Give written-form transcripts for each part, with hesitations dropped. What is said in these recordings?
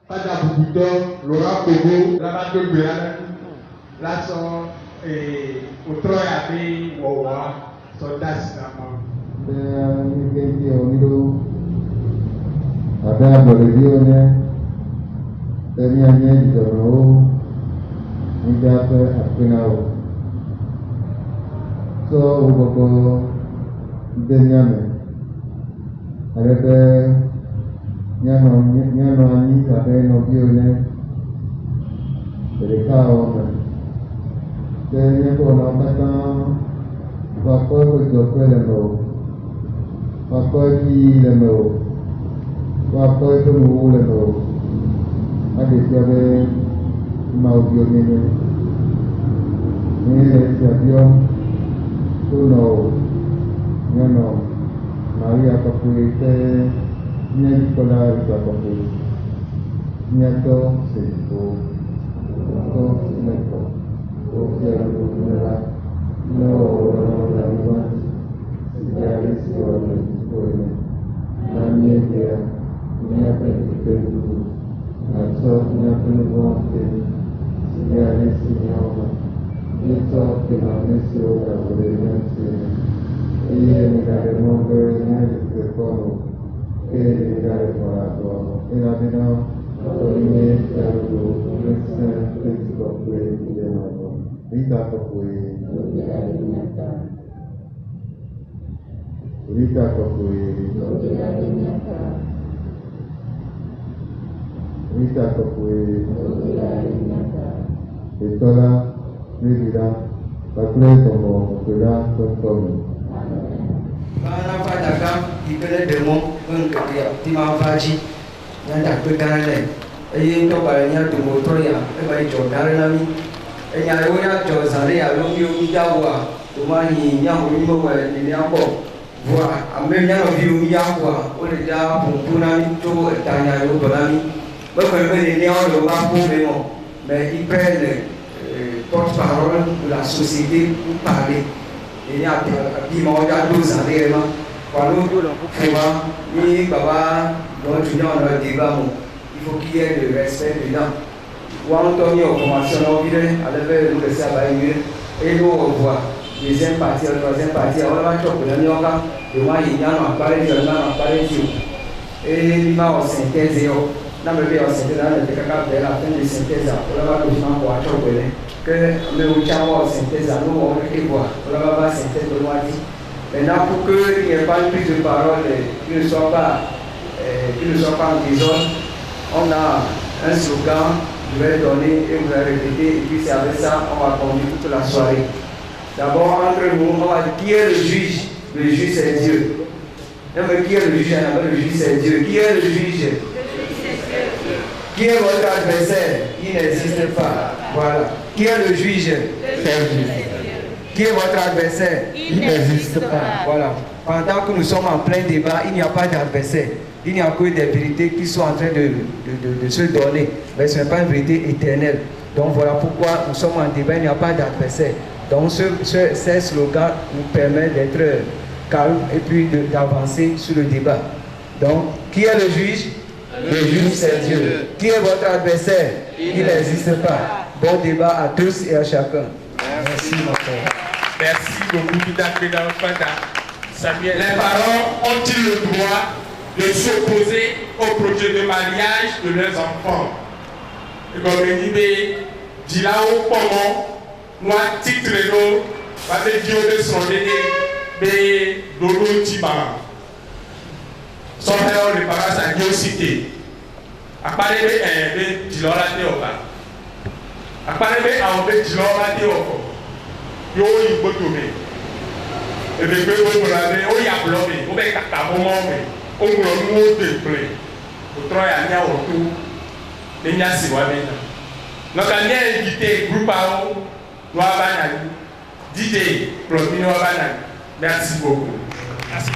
Pada Bubuto, Laura Kogo, Rabato Béana, Lasson et Outroya Bi Wawa, Soldat Sinama. Ini Onido, ada berdione, ternyata di dalam tidak terkenal. So, ubah denyame, ada nyano ani sampai nobione, mereka orang, ternyata orang datang, apa kerja leno, apa ki leno, apa itu leno, ada siapa nobione ni siapa Tuno, nyano, Maria Capuite, Nicola Capuite, Niato Seco, Niato Seco, Ofiara Lunera, No, Lamas, Sigaris, Oile, Namiedia, Niapetu, Naso, Niapetu, Sigaris, Signora. Itu kita mesti orang berinvestasi. Ia negara mobil ni berkono, negara orang. Ini adalah ini satu prinsip yang kita perlu. Itulah Presidente, Patrick como Presidente Tony. Para fatakan dipilih demo untuk timah faji yang tak berkanal. Ini untuk barangnya demo proyek, bagi jodoh nami. Ini ayunya jodoh saya, lumio jawa, rumah ini yang lumio buat ini apa? Buat ambilnya lumio jawa, oleh dia pempunan itu tanya lu berani. Berapa ini orang lupa pun demo, beripel. Porte-parole de la société pour parler. Il y a des gens qui ont 12 années. Quand nous faisons ni baba, donc tu n'as pas de débat. Il faut qu'il y ait le respect dedans. Quand on est en formation, on vient à l'éveil de l'Essabaïe et nous on voit deuxième partie, troisième partie. On va choper le nyoka. Et moi, il y a un appareil, il y a un appareil. Et il y a un synthèse. Nous avons fait un synthèse dans le cas de la fin de synthèse. On va continuer pour choper. Que le Chavo synthèse à nous, on peut voir. On va synthèse de moi dit. Maintenant, pour qu'il n'y ait pas une prise de parole qui ne soit pas en désordre, on a un slogan, je vais le donner et vous allez répéter, et puis c'est avec ça on va conduire toute la soirée. D'abord, entre nous, on va dire qui est le juge? Le juge c'est Dieu. Qui est le juge? Le juge c'est Dieu. Qui est le juge? Qui est votre adversaire? Il n'existe pas. Voilà. Qui est le juge? Qui est votre adversaire? Il n'existe pas. Voilà. Pendant que nous sommes en plein débat, il n'y a pas d'adversaire. Il n'y a que des vérités qui sont en train de se donner. Mais ce n'est pas une vérité éternelle. Donc voilà pourquoi nous sommes en débat, il n'y a pas d'adversaire. Donc ces slogans nous permettent d'être calmes et puis d'avancer sur le débat. Donc, qui est le juge? Le juge c'est Dieu. Qui est votre adversaire? Il n'existe pas. Bon débat à tous et à chacun. Merci mon frère. Merci beaucoup tout à fait dans Samuel. Les parents ont-ils le droit de s'opposer au projet de mariage de leurs enfants? Et comme il dit, dis là au comment, moi titre l'eau, parce que Dieu de son aîné, mais Dodo Tiba. Son frère, les parents, ça Dieu cité. À part les dis là la théoba. À part les dis là la théoba. Yo yi boto me. Et puis on va aller, on y a bloqué, on va kata moment me. On va nous déplacer. Au travail à nia autour. Les nia si wa me. Donc à nia invité groupe à on, nous avons DJ Plomino Abana. Merci beaucoup. Merci.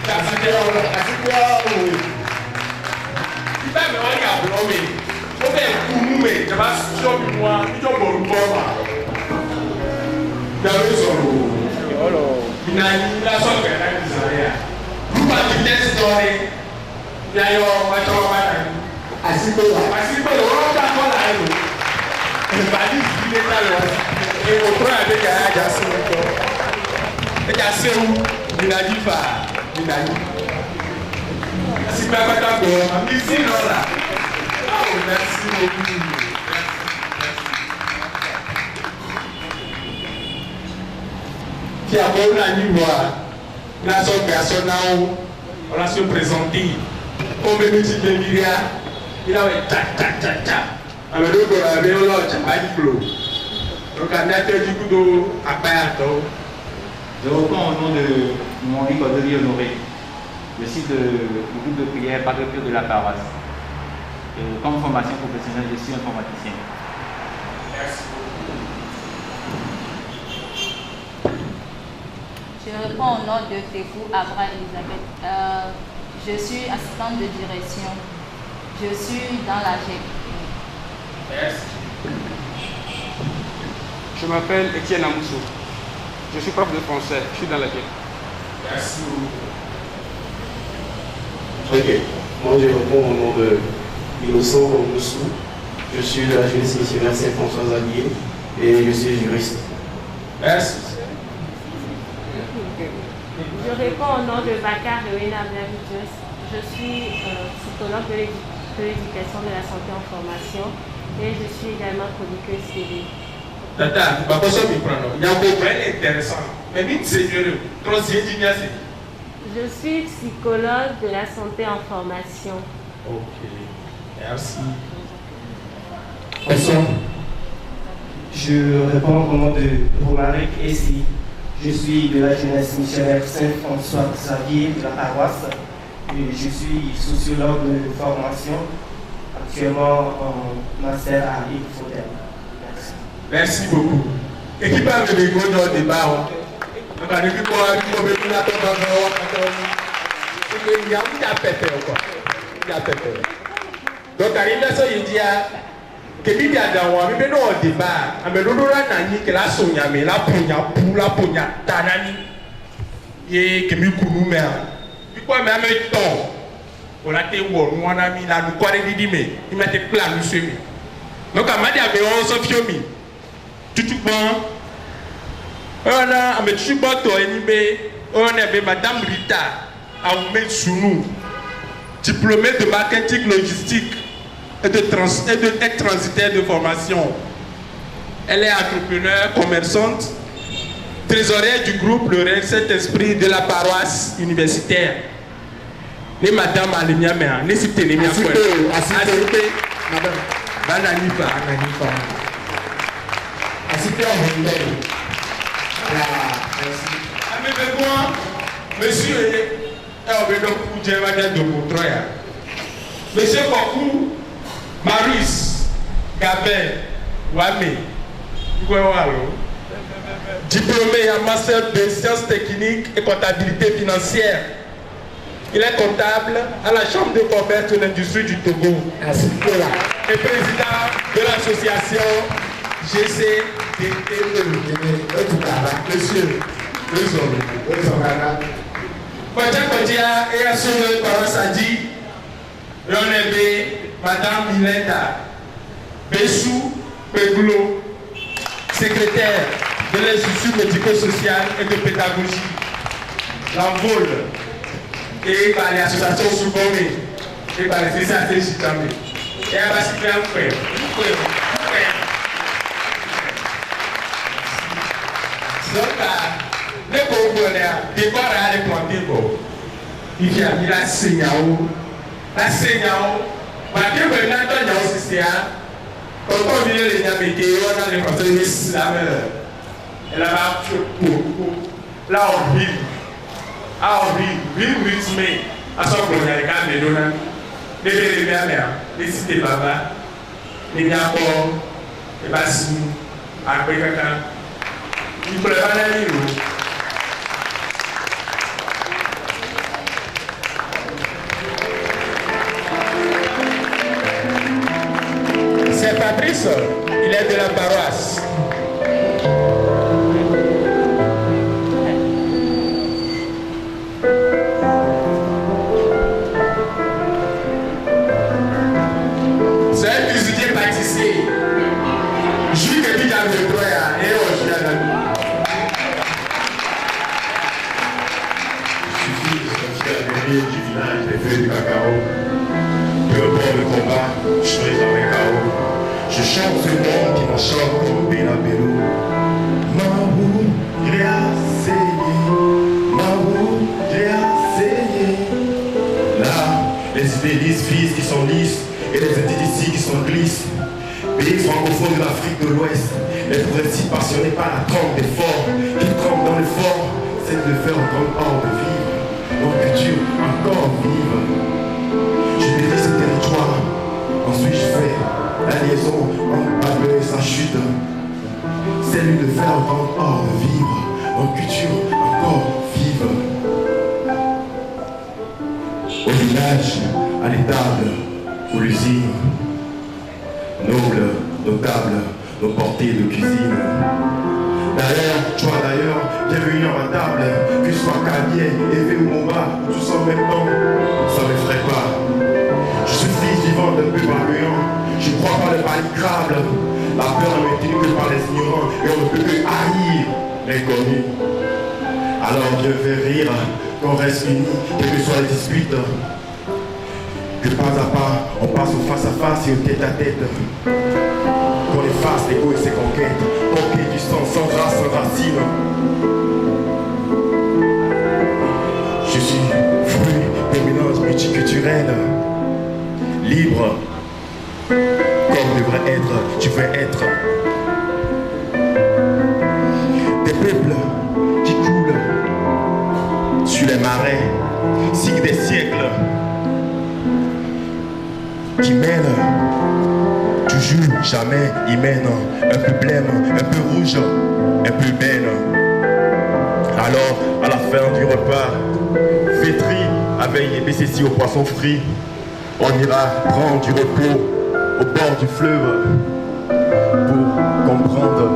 Il va me regarder bloqué. On va couper, je vais sur moi, je vais bon Dawe sọ̀rọ̀ ìnà ìlà sọ̀rọ̀ ẹ̀rọ ìsàlẹ̀ group activity story ní ayọ̀ wájú ọba náà àsìkò Et au point avec Aya c'est où il a dit pas. Si pas d'accord, ici là. Oh, merci beaucoup. Qui a bon la nuit la son personne on l'a se présenté. On me dit que il a fait ta. Alors donc on avait l'autre pas du flow. Donc on a fait du coup de apparaître. Je reprends au nom de mon Godelier Honoré. Je suis du groupe de prière Padre Pio de la paroisse. Comme formation professionnelle, je suis informaticien. Merci. Je réponds au nom de Tekou Abra Elisabeth. Je suis assistante de direction. Je suis dans la GEC. Merci. Je m'appelle Étienne Amoussou. Je suis prof de français. Je suis dans la GEC. Merci. Ok. Moi, je réponds au nom de Innocent Moussou. Je suis de la jeunesse missionnaire Saint-François-Xavier et je suis juriste. Merci. Je réponds au nom de Bakar Rewena Blavicius. Je suis psychologue de l'éducation de la santé en formation et je suis également chroniqueuse TV. Tata, pas besoin de prendre. Il y a un problème intéressant. Mais vite, c'est mieux. Je suis psychologue de la santé en formation. Ok. Merci. Bonsoir. Je réponds au nom de Romaric Essi. Je suis de la jeunesse missionnaire Saint-François-Xavier de la paroisse. Et je suis sociologue de formation, actuellement en master à Yves-Faudel. Merci. Merci beaucoup. Et qui parle de l'égo dans le débat? Donc, on a vu quoi? Il y a un pété. Donc, arrivé à ça, il dit que il y a dans le débat, mais nous avons que la sonia, mais la ponya, tanani, et que nous pouvons mettre. Pourquoi même temps? On a été où? Nous avons mis la nous quoi les mais il m'a été plein de semis. Donc, à Madi, on s'en fiomi. Tout bon. On a tout bon, on a Madame Rita, Aoumé Sounou, diplômée de marketing logistique et d'être transitaire de formation. Elle est entrepreneure, commerçante, trésorière du groupe Le Réel Saint-Esprit de la paroisse universitaire. Les madame Alimia Méa, les cités les miens. Assistez, madame. Bananifa. Assistez en Vendée. Monsieur, Monsieur Kokou, Maurice, Gabin, Wame, diplômé en master de sciences techniques et comptabilité financière. Il est comptable à la Chambre de commerce de l'industrie du Togo. Et président de l'association GCDTE. Monsieur, Kodia et à son Parasadi, Madame Milenda, Bessou Pegulo, secrétaire de l'Institut médico-social et de pédagogie, l'envol, et par les associations Soubomé, et par les spécialités Chitame. Et à Bassifé un frère. Donc, les Congolais, des corps à les planter, il y a la signal, ma que maintenant, il y a aussi ça. Quand on vient les Namété, on a les conseils la mer. Et là-bas, là, on vit. Ah, on vit, mais à son qu'on y a les gars, les donnants, les mères, les cités baba, les Niakor, les Bassou, après quelqu'un. Il faut les bananer. C'est Patrice, il est de la paroisse. C'est un cuisinier pâtissier. Jules Kébida de Je chante ce monde qui m'enchante, Bella Bello. Maou, j'ai essayé. Maou, j'ai essayé. Là, les idéalistes fils qui sont lisses et les indices qui sont glisses. Pays francophones de l'Afrique de l'Ouest, les progressistes passionnés par la trempe des forts, qui trempent dans l'effort, c'est de faire un grand art de vivre, nos cultures encore vives. Je dédie ce territoire, ensuite je fais la liaison entre Babel et sa chute. C'est lui de faire un grand art de vivre, nos cultures encore vives. Au village, à l'étable, ou l'usine, noble, notable, nos portées de cuisine. D'ailleurs, tu vois d'ailleurs, bienvenue à ma table, que ce soit Cabier, Évé ou Momba, tout ça en même temps, ça ne m'effraie pas. Je suis fils vivant d'un peu barbuant, je crois pas les palicrables. La peur ne m'est tenue que par les ignorants, et on ne peut que haïr l'inconnu. Alors viens faire rire, qu'on reste unis, quelles que soient les disputes. Que pas à pas, on passe au face à face et au tête à tête. Qu'on efface l'ego et ses conquêtes, conquête du sang sans race, sans racine. Je suis fruit des mélanges multiculturels, libre, comme devrait être, tu veux être. Des peuples qui coulent sur les marais, cycle des siècles. Qui mène, toujours, jamais, il mène, un peu blême, un peu rouge, un peu belle. Alors, à la fin du repas, fêtri, avec les BCC au poisson frit, on ira prendre du repos au bord du fleuve pour comprendre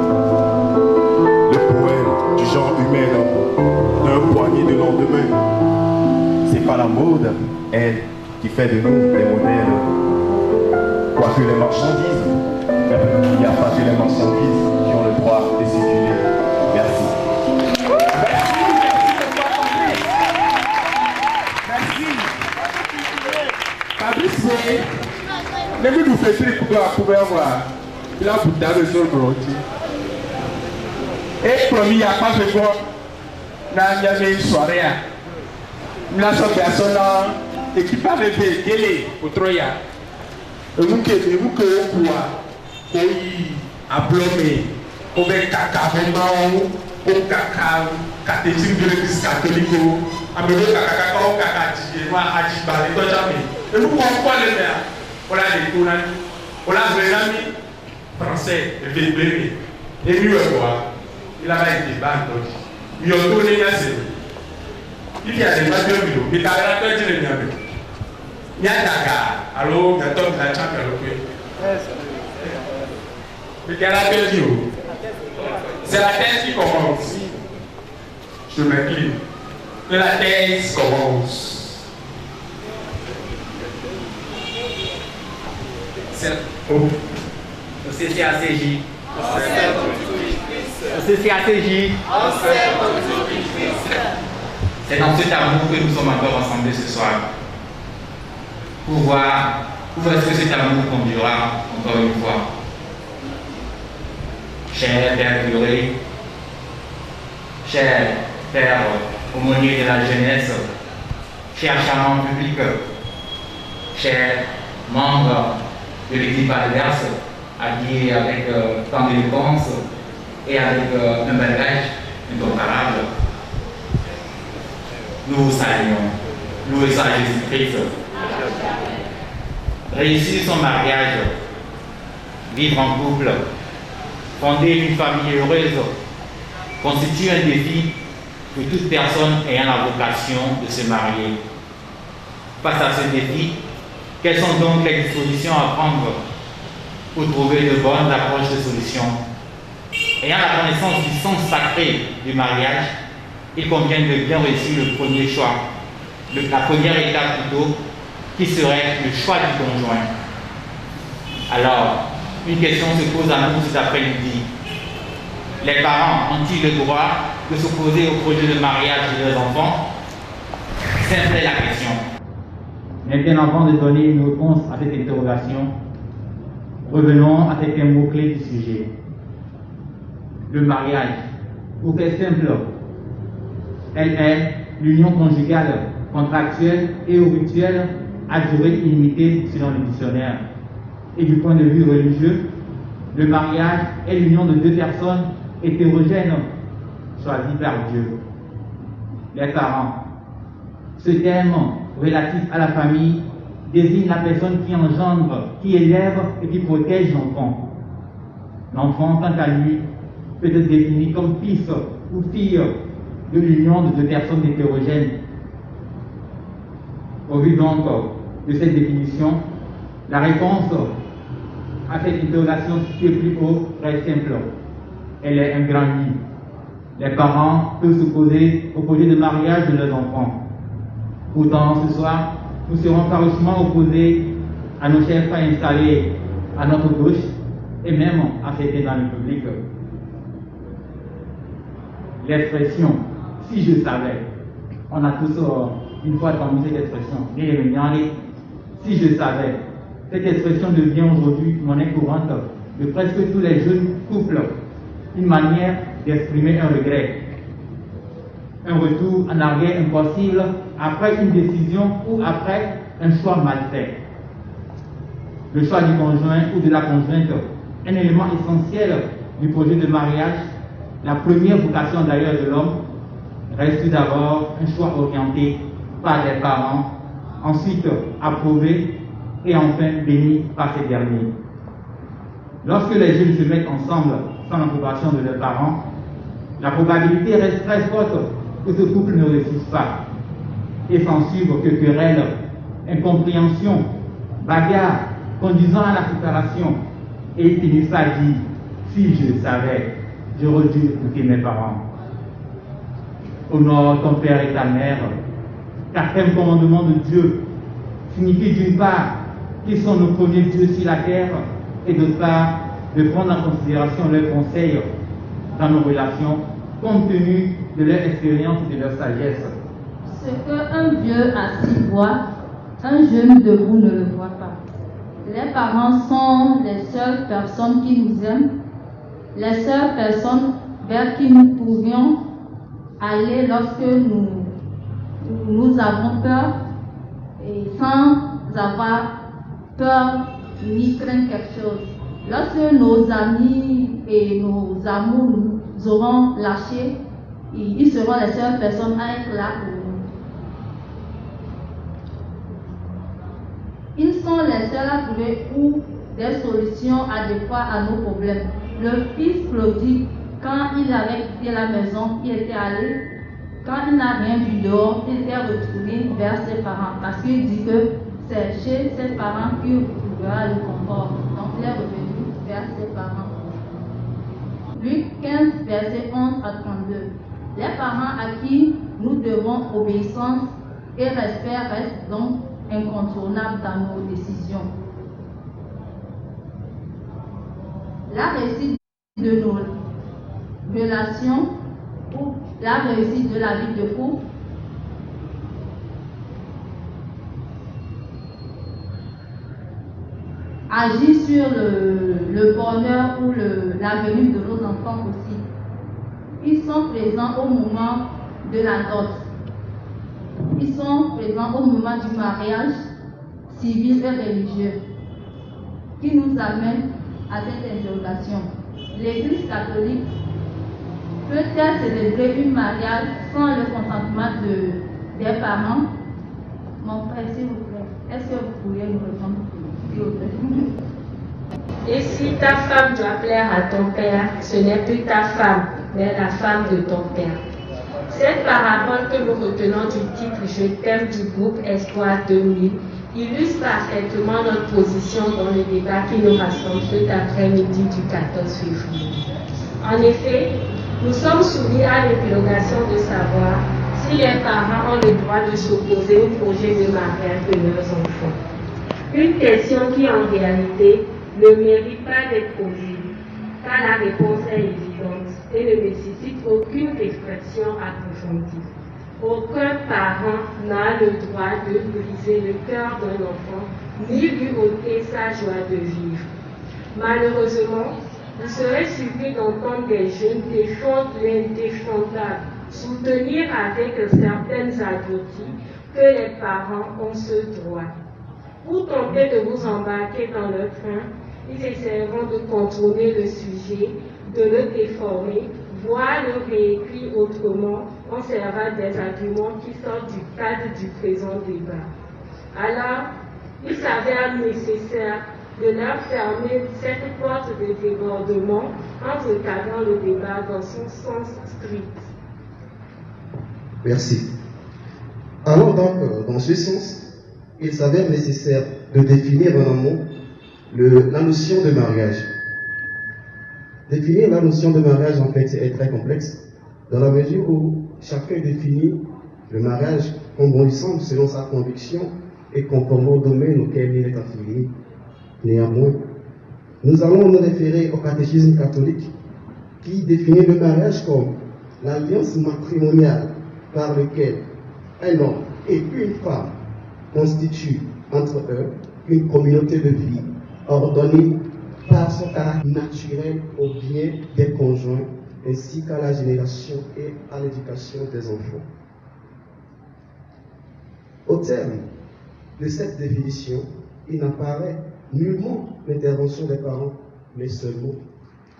le poème du genre humain d'un poignet de lendemain. C'est pas la mode, elle, qui fait de nous des modèles. Quoique les marchandises, il n'y a pas que les marchandises qui ont le droit de circuler. Merci. Fabrice, même nous fait pour la couverture voir. Il a Bouddha de sol grandi. Et promis, il n'y a pas de quoi. Il y avait une soirée. Il y a une personne qui parle de Gélé au Troya. Et vous que vous ablomé, on va caca vraiment, on caca, catéchisme de l'église catholique, on va caca, on caca, on va agibar, et tout jamais. Et vous comprenez les mères, on a les tournants, on a vraiment français, et véblé, et mieux voir, il a été bandes, il a tourné la série. Il y a des matchs de vidéo, mais t'as la tête de l'ennemi. Il y a Daga, alors il y a Tom la champion. Mais quelle a perdu? C'est la thèse qui commence. Je m'incline. Que la thèse commence. C'est au CCACJ. Au CCACJ. C'est dans cet amour que nous sommes encore ensemble ce soir. Pour voir où est-ce que cet amour conduira encore une fois. Cher Père curé, cher Père aumônier de la jeunesse, cher charmant public, cher membre de l'équipe adverse, habillé avec tant d'élégance et avec un bagage incomparable. Nous vous saluons, nous et ça Jésus-Christ. Réussir son mariage, vivre en couple, fonder une famille heureuse, constitue un défi pour toute personne ayant la vocation de se marier. Face à ce défi, quelles sont donc les dispositions à prendre pour trouver de bonnes approches de solutions? Ayant la connaissance du sens sacré du mariage, il convient de bien réussir le premier choix, la première étape plutôt, qui serait le choix du conjoint. Alors, une question se pose à nous cet après-midi. Les parents ont-ils le droit de s'opposer au projet de mariage de leurs enfants? Simple est la question. Mais bien avant de donner une réponse à cette interrogation, Revenons à certains mots-clés du sujet. Le mariage, pour faire simple, elle est l'union conjugale, contractuelle et ou rituelle à durée illimitée selon le dictionnaire. Et du point de vue religieux, le mariage est l'union de deux personnes hétérogènes choisies par Dieu. Les parents. Ce terme relatif à la famille désigne la personne qui engendre, qui élève et qui protège l'enfant. L'enfant, quant à lui, peut être défini comme fils ou fille de l'union de deux personnes hétérogènes. Au vu donc de cette définition, la réponse à cette interrogation située plus haut reste simple. Elle est un grand oui. Les parents peuvent s'opposer au projet de mariage de leurs enfants. Pourtant, ce soir, nous serons farouchement opposés à nos chefs installés à notre gauche et même à certains dans le public. L'expression « si je savais », on a tous une fois entendu cette expression, si je savais. Cette expression devient aujourd'hui monnaie courante de presque tous les jeunes couples, une manière d'exprimer un regret, un retour en arrière impossible après une décision ou après un choix mal fait. Le choix du conjoint ou de la conjointe, un élément essentiel du projet de mariage, la première vocation d'ailleurs de l'homme, reste tout d'abord un choix orienté par les parents, ensuite approuvé et enfin béni par ces derniers. Lorsque les jeunes se mettent ensemble sans l'approbation de leurs parents, la probabilité reste très forte que ce couple ne réussisse pas et s'ensuivre que querelles, incompréhension, bagarres conduisant à la séparation et finissent par dire « si je savais, j'aurais dû écouter mes parents ». Honore ton père et ta mère. Quatrième commandement de Dieu signifie d'une part qu'ils sont nos premiers dieux sur la terre et d'autre part de prendre en considération leurs conseils dans nos relations compte tenu de leur expérience et de leur sagesse. Ce qu'un vieux assis voit, un jeune debout ne le voit pas. Les parents sont les seules personnes qui nous aiment, les seules personnes vers qui nous pourrions aller lorsque nous avons peur et sans avoir peur ni craindre quelque chose. Lorsque nos amis et nos amours nous auront lâchés, ils seront les seules personnes à être là pour nous. Ils sont les seuls à trouver des solutions adéquates à nos problèmes. Le fils prodigue, quand il avait quitté la maison, il était allé. Quand il n'a rien vu dehors, il était retourné vers ses parents parce qu'il dit que c'est chez ses parents qu'il trouvera le confort. Donc il est revenu vers ses parents. Luc 15, verset 11 à 32. Les parents à qui nous devons obéissance et respect restent donc incontournables dans nos décisions. La réussite de nos relations ou la réussite de la vie de couple agit sur le bonheur ou l'avenir de nos enfants aussi. Ils sont présents au moment de la dot. Ils sont présents au moment du mariage civil et religieux, qui nous amène à cette interrogation. L'Église catholique peut-elle célébrer un mariage sans le consentement des parents? Mon frère, s'il vous plaît, est-ce que vous pourriez nous répondre, s'il vous plaît? Et si ta femme doit plaire à ton père, ce n'est plus ta femme, mais la femme de ton père. Cette parabole que nous retenons du titre « Je t'aime » du groupe Espoir 2000 illustre parfaitement notre position dans le débat qui nous rassemble cet après-midi du 14 février. En effet, nous sommes soumis à l'interrogation de savoir si les parents ont le droit de s'opposer au projet de mariage de leurs enfants. Une question qui en réalité ne mérite pas d'être posée, car la réponse est évidente et ne nécessite aucune réflexion approfondie. Aucun parent n'a le droit de briser le cœur d'un enfant, ni lui ôter sa joie de vivre. Malheureusement, vous serez surpris d'entendre des jeunes défendre l'indéfendable, soutenir avec certaines abruties que les parents ont ce droit. Pour tenter de vous embarquer dans leur train, ils essaieront de contourner le sujet, de le déformer, voire le réécrire autrement en servant des arguments qui sortent du cadre du présent débat. Alors, il s'avère nécessaire de leur fermer cette porte de débordement en recadrant le débat dans son sens strict. Merci. Alors donc, dans ce sens, il s'avère nécessaire de définir en amont la notion de mariage. Définir la notion de mariage, en fait, est très complexe, dans la mesure où chacun définit le mariage comme bon lui semble, selon sa conviction et conformément au domaine auquel il est affilié. Néanmoins, nous allons nous référer au catéchisme catholique qui définit le mariage comme l'alliance matrimoniale par laquelle un homme et une femme constituent entre eux une communauté de vie ordonnée par son caractère naturel au bien des conjoints ainsi qu'à la génération et à l'éducation des enfants. Au terme de cette définition, il n'apparaît nullement l'intervention des parents, mais seulement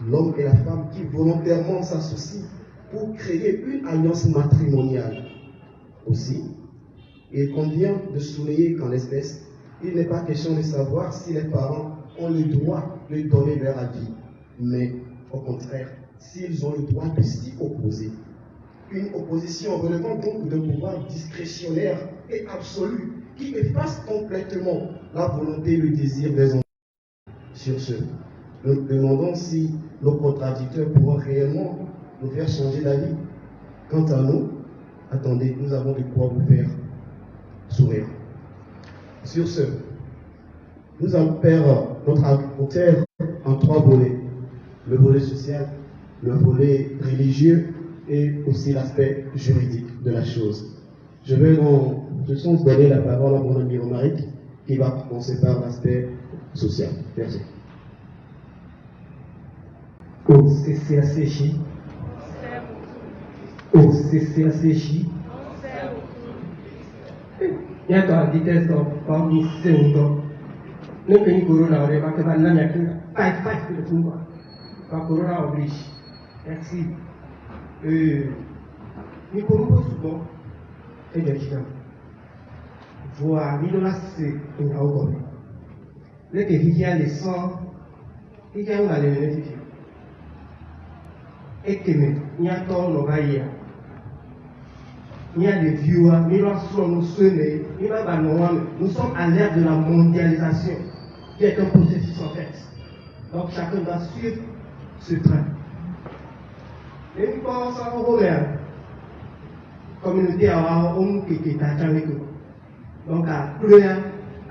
l'homme et la femme qui volontairement s'associent pour créer une alliance matrimoniale. Aussi, il convient de souligner qu'en l'espèce, il n'est pas question de savoir si les parents ont le droit de donner leur avis, mais au contraire, s'ils ont le droit de s'y opposer. Une opposition relevant donc d'un pouvoir discrétionnaire et absolu qui efface complètement la volonté et le désir des enfants. Sur ce, nous nous demandons si nos contradicteurs pourront réellement nous faire changer d'avis. Quant à nous, attendez, nous avons de quoi vous faire sourire. Sur ce, nous allons faire notre argumentaire en 3 volets. Le volet social, le volet religieux et aussi l'aspect juridique de la chose. Je vais dans ce sens donner la parole à mon ami Romaric qui va commencer par l'aspect social. Merci. Au CCACJ, au CCACJ, il y a un vitesse parmi secondes. Ne peut ni corona, on va que va l'année pas le tout. Quand corona oblige. Merci. Nous pouvons souvent et des gens voir c'est une autre. Les que les sangs, il y a un élément et que il y a tant de vaillants. Il y a des viewers, nous sommes à l'ère de la mondialisation, qui est un processus en fait. Donc chacun doit suivre ce train. Et nous pensons à Robert, communauté à homme qui est à Jamaica. Donc à Ploya,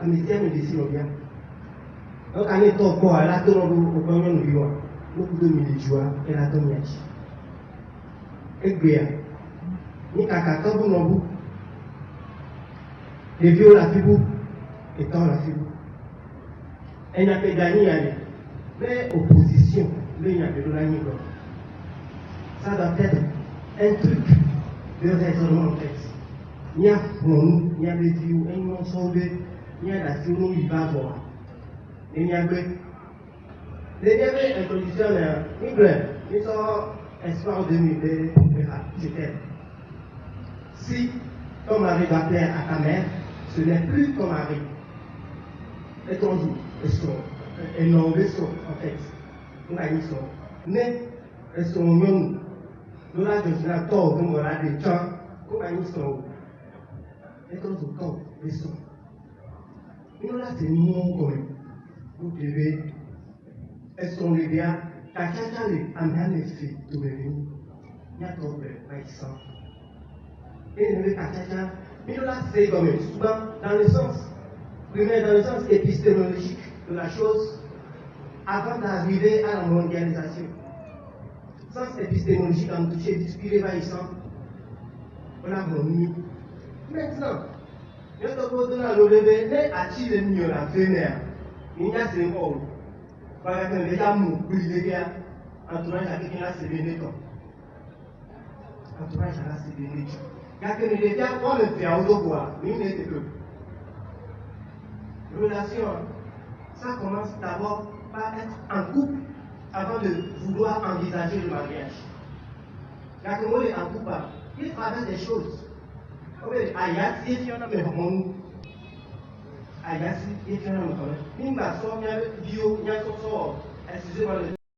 à Messia, mais d'ici bien. Donc à l'état quoi, à la tour au premier nous beaucoup de milliers et la tombe yachi. Et bien, ni kaka quand vous n'en vous, les vieux la fibou, et quand la fibou. Elle n'a pas gagné, mais opposition, il y a de la niveau. Ça doit être un truc de raisonnement en fait. Il y a pour nous, il y a des vieux, ils n'ont sauvé, il y a la fibou, il va voir. Et il y a que les dernières introductions, ils sont espoir de nous, c'était. Si ton mari va plaire à ta mère, ce n'est plus ton mari. Et ton jour, et non, en fait. Nous avons dit mais, et son nom, nous avons dit tort, nous avons dit gens, nous avons dit et ton jour, et son. Nous avons dit non, comme vous devez, est-ce qu'on est bien, ta caca, les fait, tout le monde. Il y a trop de paysans. Et nous là, c'est quand même souvent dans le sens, primaire, dans le sens épistémologique de la chose, avant d'arriver à la mondialisation. Sens épistémologique en toucher, discuter, vaillissant, on a remis. Maintenant, nous avons donné à l'OBB, mais à-t-il mieux la vénère? Il y a ces mots. Parce que déjà, mon privilège, entourage avec qui a sévéné comme. Entourage à la sévéné. Quand on est déjà, on le fait à Odoboa, mais il n'est que. Relation, ça commence d'abord par être en couple avant de vouloir envisager le mariage. Quand on est en couple, il traverse des choses. Ayat, il y en a mais mon. Ayat, il y en a mais mon. Il m'a sorti un bio, il y a son sort. Excusez-moi.